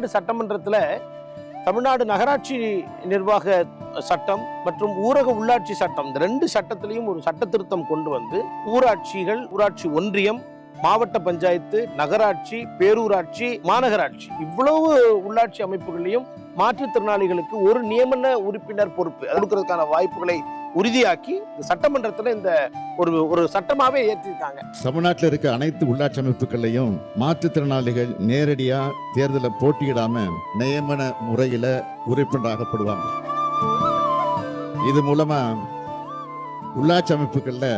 தமிழ்நாடு சட்டமன்றத்தில் தமிழ்நாடு நகராட்சி நிர்வாக சட்டம் மற்றும் ஊரக உள்ளாட்சி சட்டம் இந்த 2 சட்டத்திலையும் ஒரு சட்ட திருத்தம் கொண்டு வந்து ஊராட்சிகள், ஊராட்சி ஒன்றியம், மாவட்ட பஞ்சாயத்து, நகராட்சி, பேரூராட்சி, மாநகராட்சி இவ்வளவு உள்ளாட்சி அமைப்புகளையும் மாற்றுத்திறனாளிகளுக்கு ஒரு நியமன உறுப்பினர் பொறுப்பு கொடுக்கறதுக்கான வாய்ப்புகளை உறுதியாக்கி சட்டமன்றத்தில் இந்த ஒரு சட்டமாவே ஏற்றிருக்காங்க. தமிழ்நாட்டில் இருக்க அனைத்து உள்ளாட்சி அமைப்புகளையும் மாற்றுத்திறனாளிகள் நேரடியா தேர்தலில் போட்டியிடாம நியமன முறையில உறுப்பினராகப்படுவாங்க. இது மூலமா உள்ளாட்சி அமைப்புகள்ல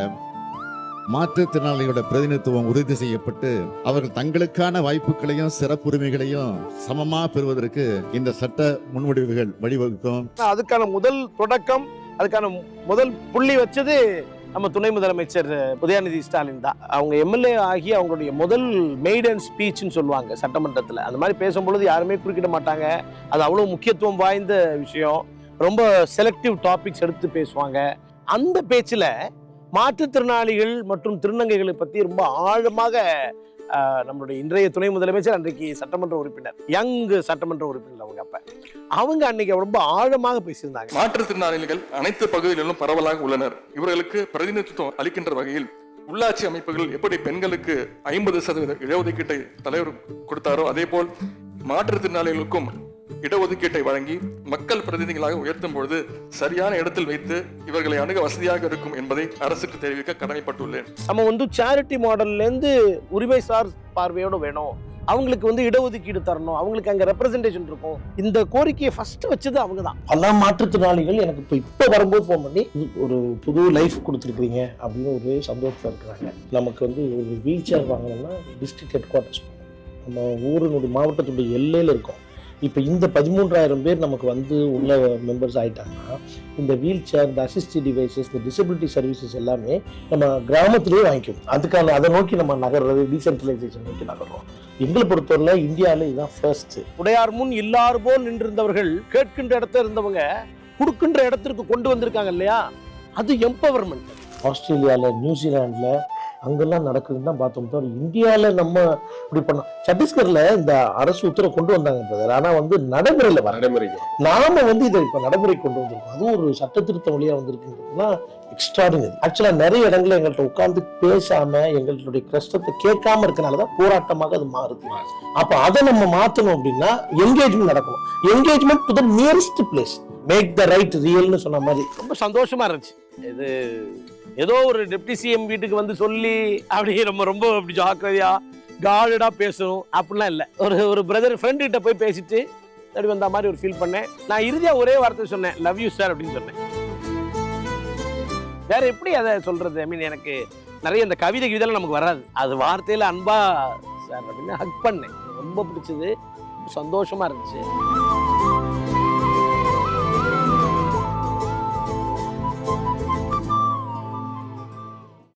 மாற்றுத்திறனாளிகளோட பிரதிநிதித்துவம் உறுதி செய்யப்பட்டு அவர்கள் தங்களுக்கான வாய்ப்புகளையும் சிறப்புரிமைகளையும் சமமா பெறுவதற்கு இந்த சட்ட முன்வடிவுகள் வழிவகுக்கும். அதுக்கான முதல் தொடக்கம், அதுக்கான முதல் புள்ளி வச்சது நம்ம துணை முதலமைச்சர் உதயநிதி ஸ்டாலின் தான். அவங்க எம்எல்ஏ ஆகி அவங்களுடைய முதல் மெய்டன் ஸ்பீச்னு சொல்லுவாங்க சட்டமன்றத்தில். அந்த மாதிரி பேசும்பொழுது யாருமே குறுக்கிட மாட்டாங்க. அது அவ்வளோ முக்கியத்துவம் வாய்ந்த விஷயம். ரொம்ப செலக்டிவ் டாபிக்ஸ் எடுத்து பேசுவாங்க. அந்த பேச்சில் மாற்றுத்திறனாளிகள் மற்றும் திருநங்கைகளை பற்றி ரொம்ப ஆழமாக நம்மளுடைய இன்றைய துணை முதலமைச்சர், அன்றைக்கு சட்டமன்ற உறுப்பினர், யங் சட்டமன்ற உறுப்பினர் அவங்க அன்னைக்கு ரொம்ப ஆழமாக பேசியிருந்தாங்க. மாற்றுத்திறனாளிகள் அனைத்து பகுதிகளிலும் பரவலாக உள்ளனர். இவர்களுக்கு பிரதிநிதித்துவம் அளிக்கின்ற வகையில் உள்ளாட்சி அமைப்புகள் எப்படி பெண்களுக்கு 50% இடஒதுக்கீட்டை தலைவர் கொடுத்தாரோ அதே போல் மாற்றுத்திறனாளிகளுக்கும் இடஒதுக்கீட்டை வழங்கி மக்கள் பிரதிநிதிகளாக உயர்த்தும் பொழுது சரியான இடத்தில் வைத்து இவர்களை அணுக வசதியாக இருக்கும் என்பதை அரசுக்கு தெரிவிக்க கடமைப்பட்டுள்ளேன். நம்ம சேரிட்டி மாடல்ல இருந்து உரிமை சார் பார்வையோட வேணும், அவங்களுக்கு இடஒதுக்கீடு தரணும், அவங்களுக்கு அங்க ரெப்ரசன்டேஷன் இருக்கும். இந்த கோரிக்கையை ஃபர்ஸ்ட் வச்சது அவங்க தான். பல மாற்றுத்திறனாளிகள் எனக்கு இப்போ வரும்போது ஃபோன் பண்ணி ஒரு புது லைஃப் கொடுத்துருக்கீங்க அப்படின்னு ஒரு சந்தோஷம் இருக்கிறாங்க. நமக்கு ஒரு வீல் சேர் வாங்கணும்னா டிஸ்ட்ரிக்ட் ஹெட் குவார்ட்டர்ஸ் நம்ம ஊரினுடைய மாவட்டத்துடைய எல்லையில் இருக்கும். இப்போ இந்த 13,000 பேர் நமக்கு உள்ள மெம்பர்ஸ் ஆகிட்டாங்கன்னா இந்த வீல் சேர், இந்த அசிஸ்டிவ் டிவைசஸ், இந்த டிசபிலிட்டி சர்வீசஸ் எல்லாமே நம்ம கிராமத்திலேயே வாங்கிக்கும். அதுக்கான அதை நோக்கி நம்ம நகர்றது, டீசென்ட்ரலைசேஷன் நோக்கி நகர்றோம். எங்களை பொறுத்தவரை இந்தியாவில் இதுதான் ஃபர்ஸ்ட். உடையார் முன் இல்லாறு போல் நின்றிருந்தவர்கள் கேட்கின்ற இடத்துல இருந்தவங்க கொடுக்கின்ற இடத்திற்கு கொண்டு வந்திருக்காங்க இல்லையா, அது எம்பவர்மெண்ட். ஆஸ்திரேலியாவில், நியூசிலாண்டில் அங்கெல்லாம் நடக்குதுன்னு தான் பார்த்தோம். தவிர இந்தியாவில் நம்ம இப்படி பண்ணோம். சத்தீஸ்கர்ல இந்த அரசு உத்தரவு கொண்டு வந்தாங்க பிரதர். ஆனால் நடைமுறையில் நாம இதை இப்போ நடைமுறை கொண்டு வந்திருக்கோம். அதுவும் ஒரு சட்ட திருத்தம் வழியா வந்திருக்குன்றதுனா எக்ஸ்ட்ராடினரி. ஆக்சுவலா நிறைய இடங்களில் எங்கள்கிட்ட உட்கார்ந்து பேசாம எங்களுடைய கஷ்டத்தை கேட்காம இருக்கனாலதான் போராட்டமாக அது மாறுது. அப்ப அதை நம்ம மாற்றணும் அப்படின்னா என்கேஜ்மெண்ட் நடக்கணும். Engagement to the nearest place, make the right ரியல்னு சொன்ன மாதிரி ரொம்ப சந்தோஷமா இருந்துச்சு. இது ஏதோ ஒரு டெப்டி சிஎம் வீட்டுக்கு சொல்லி அப்படி ரொம்ப அப்படி ஜாக்கிரதையா காடா பேசணும் அப்படிலாம் இல்லை. ஒரு பிரதர் ஃப்ரெண்ட் கிட்ட போய் பேசிட்டு அப்படி வந்த மாதிரி ஒரு ஃபீல் பண்ணேன். நான் இறுதியா ஒரே வார்த்தை சொன்னேன், லவ் யூ சார் அப்படின்னு சொன்னேன். வேற எப்படி அதை சொல்றது? எனக்கு நிறைய இந்த கவிதைலாம் நமக்கு வராது. அது வார்த்தையில அன்பா சார் அப்படின்னு ஹக் பண்ணேன். ரொம்ப பிடிச்சது, சந்தோஷமா இருந்துச்சு.